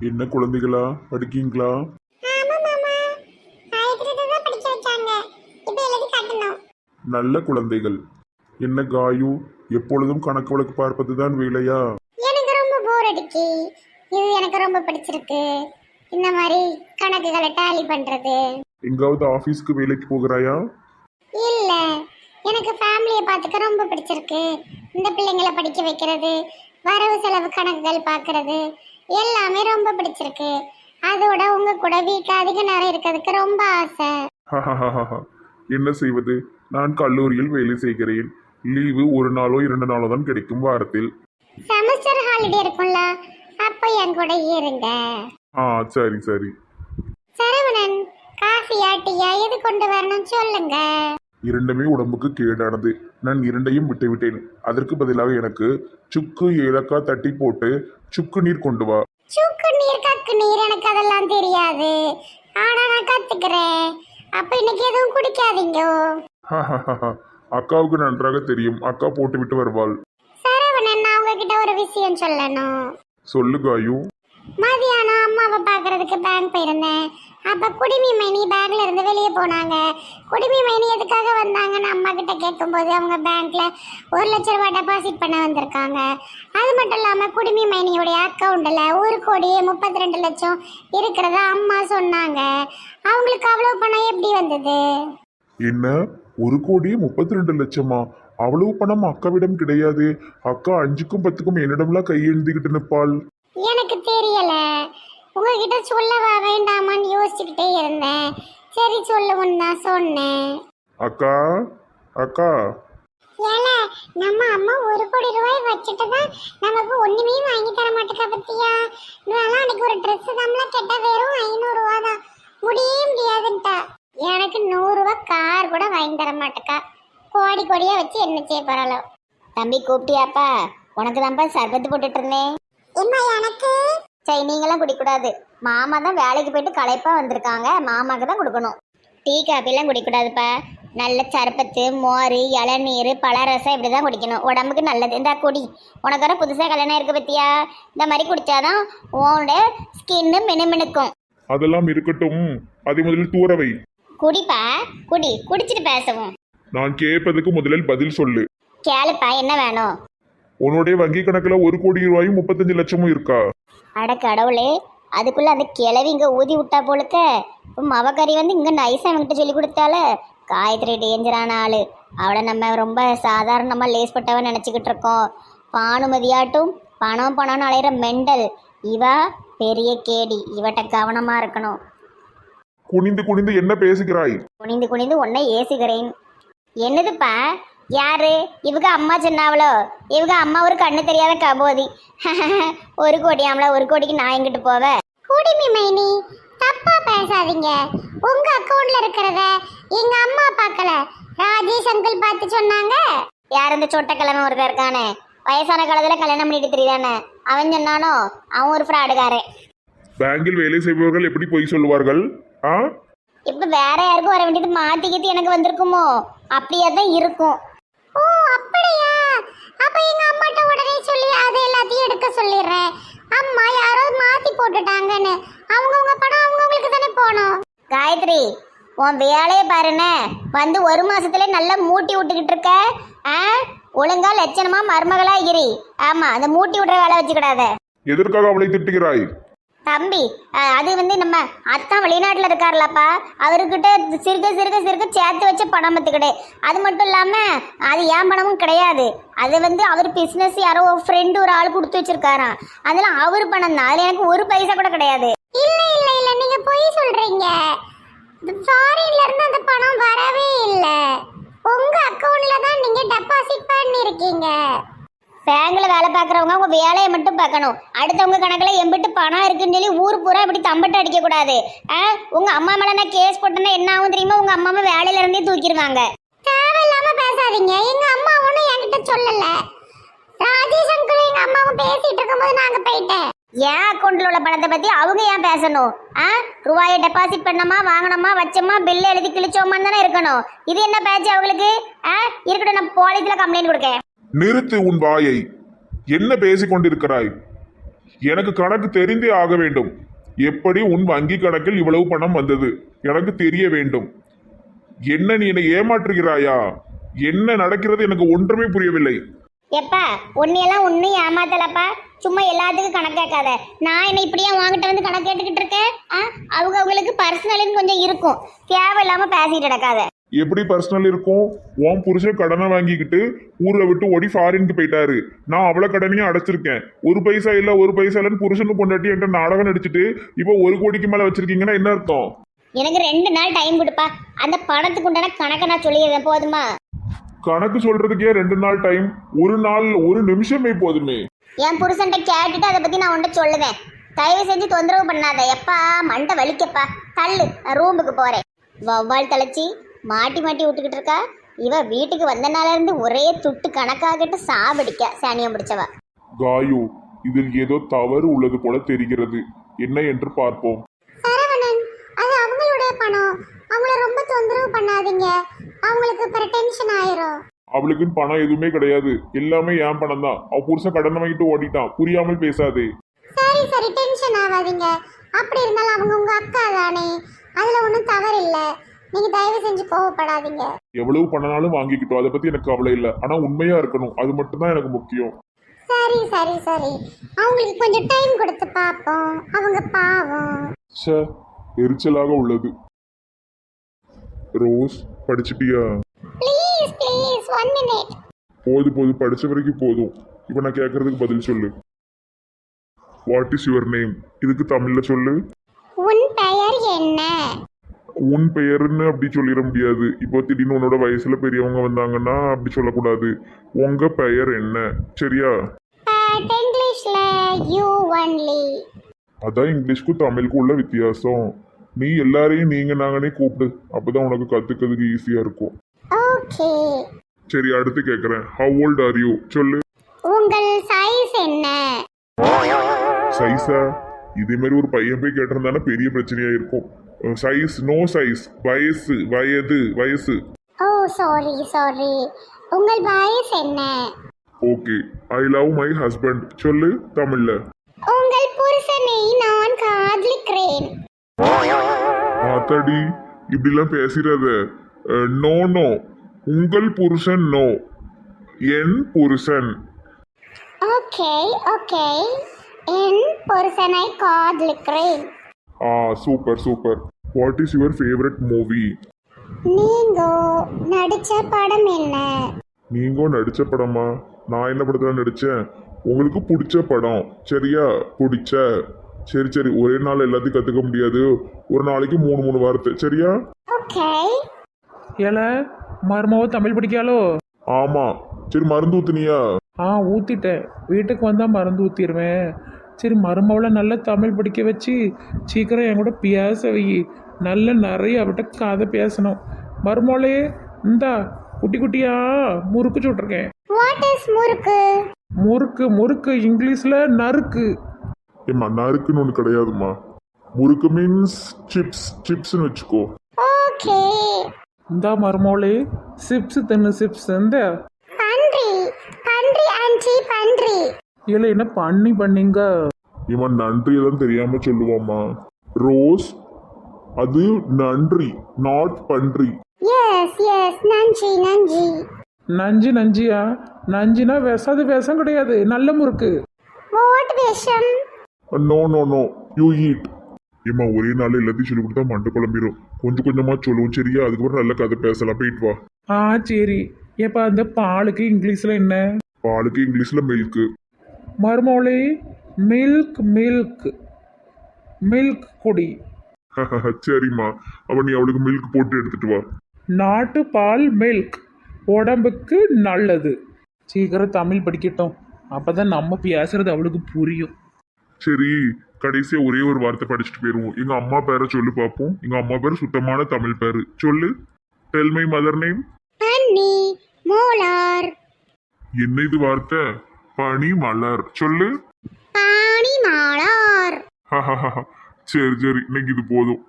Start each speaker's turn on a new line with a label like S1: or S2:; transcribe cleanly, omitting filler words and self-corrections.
S1: என்ன குழந்தைகளா படிக்கீங்களா?
S2: ஆமா மாமா, காயத்ரி தான் படிக்க வச்சாங்க. இப்போ எழுதி காட்டணும்.
S1: நல்ல குழந்தைகள். என்ன காயு, எப்பொழுதும் கணக்கு வழக்கு பார்ப்பது தான் வேலையா?
S2: எனக்கு ரொம்ப போர் அடிக்கி. இது எனக்கு ரொம்ப பிடிச்சிருக்கு. இந்த மாதிரி கணக்குகளை டேலி பண்றது.
S1: எங்காவது ஆபீஸ்க்கு வேலைக்கு போகிறாயா?
S2: இல்ல, எனக்கு ஃபேமிலியை பார்த்துக்க ரொம்ப பிடிச்சிருக்கு. இந்த பிள்ளைங்களை படிக்க வைக்கிறது, வரவு செலவு கணக்குகள் பார்க்கறது எல்லாமே ரொம்ப பிடிச்சிருக்கு. அதோட உங்க கூட வீட்டில் அதிக நேரம் இருக்கிறதுக்கு ரொம்ப ஆசை.
S1: என்ன செய்வது, நான் கல்லூரியில் வேலை செய்கிறேன். லீவு ஒரு நாளோ 2 நாளோ தான் கிடைக்கும் வாரத்தில்.
S2: செமஸ்டர் ஹாலிடே இருக்கும்ல, அப்போ என் கூட இருங்க.
S1: சரி சரி.
S2: சரவணன், காஃபியா டீயா எது கொண்டு வரணும் சொல்லுங்க.
S1: இரண்டுமே உடம்புக்கு கேடானது. நான் இரண்டையும் விட்டு விட்டேன். அதற்கு பதிலாக எனக்கு சுக்கு ஏலக்காய் தட்டி போட்டு சுக்கு நீர் கொண்டு வா.
S2: சுக்கு நீர் கக்கு நீர் எனக்கு அதெல்லாம் தெரியாது. ஆனா நான் கத்துக்கிறேன். அப்ப இன்னைக்கு எதுவும் குடிக்காதீங்க.
S1: அக்காவுக்கு நன்றாக தெரியும். அக்கா போட்டு விட்டு வருவாள்.
S2: சரவணன், நான் உங்ககிட்ட ஒரு விஷயம் சொல்லணும்.
S1: சொல்லு காயு.
S2: மதியானம் அம்மாவை பார்க்கறதுக்கு பேங்க் போயிருந்தேன். அப்ப குடிமி மைனி பேங்க்ல இருந்து வெளியே போனாங்க. குடிமி மைனி எதுக்காக வந்தாங்கன்னு அம்மா கிட்ட கேட்கும்போது அவங்க பேங்க்ல 1,00,000 ரூபாய் டெபாசிட் பண்ண வந்திருக்காங்க. அது மட்டும் இல்லாம குடிமி மைனியோடைய அக்கௌண்ட்ல 1,32,00,000 இருக்கிறதா அம்மா சொன்னாங்க. அவங்களுக்கு அவ்வளவு பணம் எப்படி வந்தது?
S1: என்ன, 1,32,00,000? அவ்வளவு பணம் அக்காவிடம் கிடையாது. அக்கா 5க்கும் 10க்கும் என்னிடம்லாம் கையெழுந்திக்கிட்டு நிற்பாள்.
S2: எனக்கு தெரியல. உங்ககிட்ட சொல்லவா வேண்டாமான்னு யோசிச்சுக்கிட்டே இருந்தேன். சரி சொல்லுவோன்னு தான் சொன்னேன்.
S1: அக்கா அக்கா.
S2: ஏல, நம்ம அம்மா 1,00,00,000 ரூபாய் வச்சுட்டு தான் நமக்கு ஒண்ணுமே வாங்கி தர மாட்டேக்கா பத்தியா? நான் அன்னைக்கு ஒரு ட்ரெஸ் தான்ல கேட்டா வெறும் 500 ரூபா தான். முடியே முடியாதுன்ட்டா. எனக்கு 100 ரூபாய் கார் கூட வாங்கி தர மாட்டேக்கா. கோடி கோடியா வச்சு என்ன செய்ய போறாளோ.
S3: தம்பி கூப்பிட்டியாப்பா? உனக்கு தான்ப்பா சர்பத்து போட்டுட்டு இருந்தேன்.
S2: எம்மா எனக்கு?
S3: சரி, நீங்களாம் குடிக்கூடாது. மாமா தான் வேலைக்கு போயிட்டு களைப்பா வந்திருக்காங்க. மாமாக்கு தான் கொடுக்கணும். டீ காப்பிலாம் குடிக்கூடாதுப்பா. நல்ல சர்பத்து, மோர், இளநீர், பழரசம் இப்படி தான் குடிக்கணும். உடம்புக்கு நல்லது. இந்த குடி. உனக்கு வர புதுசாக கல்யாணம் இருக்கு பத்தியா? இந்த மாதிரி குடிச்சாதான் உன்னோட ஸ்கின்னு மினுமினுக்கும்.
S1: அதெல்லாம் இருக்கட்டும், அதை முதலில் தூரவை.
S3: குடிப்பா, குடி. குடிச்சிட்டு பேசவும்.
S1: நான் கேட்பதுக்கு முதலில் பதில் சொல்லு.
S3: கேளுப்பா, என்ன வேணும்?
S1: உன்னுடைய வங்கி கணக்குல 1,00,00,000 ரூபாயும் 35,00,000 இருக்கா?
S3: அட கடவுளே, அதுக்குள்ள அந்த கிளவி இங்கே ஊதி விட்டா போலுக்க. இப்போ மவக்கறி வந்து இங்கே நைஸாக அவங்ககிட்ட சொல்லி கொடுத்தால. காயத்ரி டேஞ்சரான ஆள். அவளை நம்ம ரொம்ப சாதாரணமாக லேஸ்பட்டவன் நினச்சிக்கிட்டு இருக்கோம். பானுமதியாட்டும் பணம் பணம்னு அலையிற மெண்டல் இவா. பெரிய கேடி. இவட்ட கவனமாக இருக்கணும்.
S1: குனிந்து குனிந்து என்ன பேசுகிறாய்?
S3: குனிந்து குனிந்து உன்னை ஏசுகிறேன். என்னதுப்பா? யாரு இவங்க? அம்மா சொன்னாவளோ? இவங்க அம்மா ஒரு கண்ணு தெரியாத கபோதி. 1,00,00,000 ஆமல, 1,00,00,000க்கு நான் எங்கிட்டு போவேன்?
S2: குடிமி மைனி, தப்பா பேசாதீங்க. உங்க அக்கவுண்ட்ல இருக்கிறத எங்க அம்மா பார்க்கல, ராஜேஷ் அங்கிள் பார்த்து சொன்னாங்க.
S3: யார் இந்த சொட்டக்கிழமை ஒருத்தர் இருக்கானே, வயசான காலத்துல கல்யாணம் பண்ணிட்டு தெரியுதானே, அவன் சொன்னானோ? அவன் ஒரு ஃப்ராடுகாரன்.
S1: பேங்கில் வேலை செய்பவர்கள் எப்படி பொய் சொல்லுவார்கள்?
S3: இப்ப வேற யாருக்கும் வர வேண்டியது மாத்திக்கிட்டு எனக்கு வந்திருக்குமோ? அப்படியே தான் இருக்கும்.
S2: ஓ அப்படியா? அப்ப எங்க அம்மாட்ட உடனே சொல்லி அதை எல்லாத்தையும் எடுக்க சொல்லிடுறேன். அம்மா யாரோ மாத்தி போட்டுட்டாங்கன்னு. அவங்கவுங்க பணம் அவங்கவுங்களுக்கு தானே போகணும்.
S3: காயத்ரி, உன் வேலையை பாருன்னு வந்து 1 மாசத்துல நல்லா மூட்டி விட்டுக்கிட்டு இருக்க. ஒழுங்கா லட்சணமா மருமகளா இரு. ஆமா, அந்த மூட்டி விடுற வேலை வச்சுக்கிடாத.
S1: எதற்காக அவளை திட்டுகிறாய்?
S3: தம்பி, அது வந்து நம்ம அத்தான் வெளிநாட்டில் இருக்கார்லப்பா, அவர்கிட்ட சிறுக சிறுக சிறுக சேர்த்து வச்ச பணம் பத்துக்கிடு. அது மட்டும் இல்லாமல் அது ஏன் பணமும் கிடையாது. அது வந்து அவர் பிஸ்னஸ் யாரோ ஃப்ரெண்டு ஒரு ஆள் கொடுத்து வச்சிருக்காராம். அதெல்லாம் அவர் பணம் தான். அதில் எனக்கு ஒரு பைசா கூட கிடையாது.
S2: இல்ல இல்ல இல்ல, நீங்க பொய் சொல்றீங்க. ஃபாரின்ல இருந்து அந்த பணம் வரவே இல்ல. உங்க அக்கவுண்ட்ல தான் நீங்க டெபாசிட் பண்ணிருக்கீங்க.
S3: பேங்க்ல வேலை பார்க்குறவங்க உங்க வேலையை மட்டும் பார்க்கணும். அடுத்தவங்க கணக்கில் எம்பிட்டு பணம் இருக்குன்னு சொல்லி ஊர் பூரா இப்படி தம்பட்டு அடிக்க கூடாது. உங்க அம்மா மேல நான் கேஸ் போட்டேன்னா என்ன ஆகும் தெரியுமா? உங்க அம்மாவை வேலையில இருந்தே தூக்கிடுவாங்க.
S2: தேவையில்லாம பேசாதீங்க. எங்க அம்மா ஒன்னும் என்கிட்ட சொல்லல. ராஜேஷ் அங்கிள் எங்க அம்மாவும் பேசிட்டு இருக்கும்போது நாங்க போயிட்டேன்.
S3: என் அக்கௌண்ட்ல உள்ள பணத்தை பத்தி அவங்க ஏன் பேசணும்? ரூபாயை டெபாசிட் பண்ணோமா, வாங்கினோமா, வச்சோமா, பில்லு எழுதி கிழிச்சோமான்னு தானே இருக்கணும். இது என்ன பேச்சு அவங்களுக்கு? இருக்கட்டும், நான் போலீஸ்ல கம்ப்ளைண்ட் கொடுக்கேன்.
S1: நிறுத்து உன் வாயை. என்ன பேசிக் கொண்டிருக்கிறாய்? எனக்கு கணக்கு தெரிந்தே ஆக வேண்டும். எப்படி உன் வங்கி கணக்கில் இவ்வளவு பணம் வந்தது எனக்கு தெரிய வேண்டும். என்ன நீ என்னை ஏமாற்றுகிறாயா? என்ன நடக்கிறது எனக்கு ஒன்றுமே புரியவில்லை.
S3: எப்பா உன்னையெல்லாம் ஒன்றும் ஏமாத்தலப்பா. சும்மா எல்லாத்துக்கும் கணக்கு கேட்காத. நான் என்ன இப்படியா வாங்கிட்டு வந்து கணக்கு கேட்டுக்கிட்டு இருக்கேன்? அவங்களுக்கு பர்சனலுன்னு கொஞ்சம் இருக்கும். தேவையில்லாம பேசிட்டு நடக்காத.
S1: எப்படி பர்சனல் இருக்கும்? உன் புருஷன் கடனை வாங்கிக்கிட்டு ஊரை விட்டு ஓடி ஃபாரினுக்கு போயிட்டாரு. நான் அவ்வளோ கடனையும் அடைச்சிருக்கேன். ஒரு பைசா இல்லை ஒரு பைசா இல்லைன்னு புருஷனும் பொண்டாட்டி என்கிட்ட நாடகம் நடிச்சுட்டு இப்போ 1 கோடிக்கு மேலே வச்சிருக்கீங்கன்னா என்ன அர்த்தம்?
S3: எனக்கு 2 நாள் டைம் கொடுப்பா. அந்த பணத்துக்கு உண்டான கணக்கை நான் சொல்லிடுறேன், போதுமா?
S1: கணக்கு சொல்றதுக்கே 2 நாள் டைம்? ஒரு நாள் 1 நிமிஷமே போதுமே.
S3: என் புருஷன்ட்ட கேட்டுட்டு அதை பத்தி நான் உன்கிட்ட சொல்லுவேன். தயவு செஞ்சு தொந்தரவு பண்ணாத. எப்பா மண்டை வலிக்கப்பா. தள்ளு, நான் ரூமுக்கு போறேன். வவ்வால் தலைச்சி மாட்டி மாட்டி விட்டுக்கிட்டு இருக்கா. இவ வீட்டுக்கு வந்தனால இருந்து ஒரே துட்டு கணக்காகிட்டு சாவடிக்க சாணியம் பிடிச்சவா.
S1: காயு, இதில் ஏதோ தவறு உள்ளது போல தெரிகிறது. என்ன என்று பார்ப்போம்.
S2: சரவணன், அது அவங்களோட பணம். அவங்கள ரொம்ப தொந்தரவு பண்ணாதீங்க. அவங்களுக்கு பிற டென்ஷன் ஆயிரும்.
S1: அவளுக்குன்னு பணம் எதுவுமே கிடையாது. எல்லாமே என் பணம் தான். அவ புருஷன் கடனை வாங்கிட்டு ஓடிட்டான். புரியாமல் பேசாதே.
S2: சரி சரி, டென்ஷன் ஆகாதீங்க. அப்படி இருந்தாலும் அவங்க உங்க அக்கா தானே, அதுல ஒன்றும் தவறு இல்லை. நீங்க தயவு செஞ்சு கோவப்படாதீங்க.
S1: எவ்வளவு பண்ணனாலும் வாங்கிக்கிட்டோம், அதை பத்தி எனக்கு கவலை இல்லை. ஆனா உண்மையா இருக்கணும், அது மட்டும்தான் எனக்கு முக்கியம்.
S2: சரி சரி சரி, அவங்களுக்கு கொஞ்சம் டைம் கொடுத்து பார்ப்போம். அவங்க பாவம்.
S1: ச்சே, எரிச்சலாக உள்ளது. ரோஸ், படிச்சிட்டியா?
S2: Please please 1 minute.
S1: போது படிச்ச வரைக்கும் போதும். இப்போ நான் கேட்கறதுக்கு பதில் சொல்லு. What is your name? இதுக்கு தமிழ்ல சொல்லு.
S2: உன் பெயர் என்ன?
S1: உன் பெயர்னு அப்படி சொல்லிட முடியாது. இப்போ திடீர்னு உன்னோட வயசுல பெரியவங்க வந்தாங்கன்னா அப்படி சொல்லக்கூடாது. உங்க பெயர் என்ன? சரியா?
S2: பட் இங்கிலீஷ்ல யூ ஒன்லி.
S1: அதான் இங்கிலீஷ்க்கும் தமிழுக்கும் உள்ள வித்தியாசம். நீ எல்லாரையும் நீங்க நாங்கனே கூப்பிடு. அப்பதான் உனக்கு கத்துக்கிறதுக்கு ஈஸியா இருக்கும்.
S2: ஓகே.
S1: சரி, அடுத்து கேட்குறேன். How old are you? சொல்லு.
S2: உங்கள் சைஸ் என்ன?
S1: சைஸா? இதே மாதிரி ஒரு பையன் போய் கேட்டிருந்தானே பெரிய பிரச்சனையா இருக்கும். Size no size. வயசு, வயசு.
S2: Oh sorry sorry. உங்கள் வயசு என்ன?
S1: Okay. I love my husband. சொல்லு தமிழ்ல.
S2: உங்கள் புருஷனை நான் காதலிக்கிறேன்.
S1: ஆத்தாடி, இப்படிலாம் பேசிடாத. நோ நோ, உங்கள் புருஷன் நோ, என் புருஷன்.
S2: ஓகே ஓகே, என் புருஷனை காதலிக்கிறேன்.
S1: Super. What is your favourite movie?
S2: நீங்க நடிச்ச படம் என்ன?
S1: நீங்க நடிச்ச படமா? நான் என்ன படத்துல நடிச்சேன்? உங்களுக்கு பிடிச்ச படம். சரியா? பிடிச்ச. சரி, ஒரே நாள் எல்லாத்தையும் கத்துக்க முடியாது. ஒரு நாளைக்கு 3 வார்த்தை. சரியா?
S2: ஓகே.
S4: ஏல மருமாவோ தமிழ் படிக்காலோ?
S1: ஆமா. சரி, மருந்து ஊத்துனியா?
S4: ஊற்றிட்டேன். வீட்டுக்கு வந்தால் மருந்து ஊற்றிடுவேன். சரி, மருமாவளை நல்லா தமிழ் படிக்க வச்சு சீக்கிரம் என் கூட பேச வை. நிறைய அவட்ட கதை பேசணும். மருமாவளே, இந்தா குட்டியா முறுக்கு சுட்டிருக்கேன்.
S2: வாட் இஸ் முறுக்கு?
S4: முறுக்கு இங்கிலீஷில் நறுக்கு.
S1: ஏம்மா, நறுக்குன்னு ஒன்று கிடையாதுமா. முறுக்கு மீன்ஸ் சிப்ஸ்ன்னு வச்சுக்கோ.
S2: ஓகே.
S4: இந்தா மருமாவளே, சிப்ஸ் சிப்ஸ். இந்த
S2: பன்றி ஆன்ட்டி பன்றி.
S4: இல்லை என்ன பண்ணீங்க?
S1: இவன் நன்றி எல்லாம் தெரியாம சொல்லுவாமா. ரோஸ், அது நன்றி, நாட் பன்றி.
S2: எஸ் நன்றி.
S4: நஞ்சியா? நஞ்சினா விஷம் கிடையாது, நல்ல முறுக்கு.
S2: வாட் விஷம்?
S1: No, you eat. ஏம்மா, ஒரே நாள் எல்லாத்தையும் சொல்லி கொடுத்தா மண்டை குழம்பிடும். கொஞ்சமா சொல்லுவோம். சரியா? அதுக்கப்புறம் நல்ல கதை பேசலாம். போயிட்டு வா.
S4: சரி. ஏப்பா, அந்த பாலுக்கு இங்கிலீஷில் என்ன?
S1: பாலுக்கு இங்கிலீஷ்ல மில்க்கு.
S4: மருமவளே, மில்க் குடி.
S1: சரிம்மா, அவன் நீ அவளுக்கு மில்க் போட்டு எடுத்துட்டு வா.
S4: நாட்டு பால் மில்க் உடம்புக்கு நல்லது. சீக்கிரம் தமிழ் படிக்கட்டும், அப்பதான் நம்ம பேசுறது அவளுக்கு புரியும்.
S1: சரி, கடைசியா ஒரே ஒரு வார்த்தை படிச்சுட்டு போயிருவோம். எங்க அம்மா பேரை சொல்லு பார்ப்போம். எங்க அம்மா பேரு சுத்தமான தமிழ் பேரு. சொல்லு. Tell my mother name.
S2: பனி மலர்.
S1: என்ன இது வார்த்தை? பனி மலர். சொல்லு.
S2: பனி மலர்.
S1: சரி, இன்னைக்கு இது போதும்.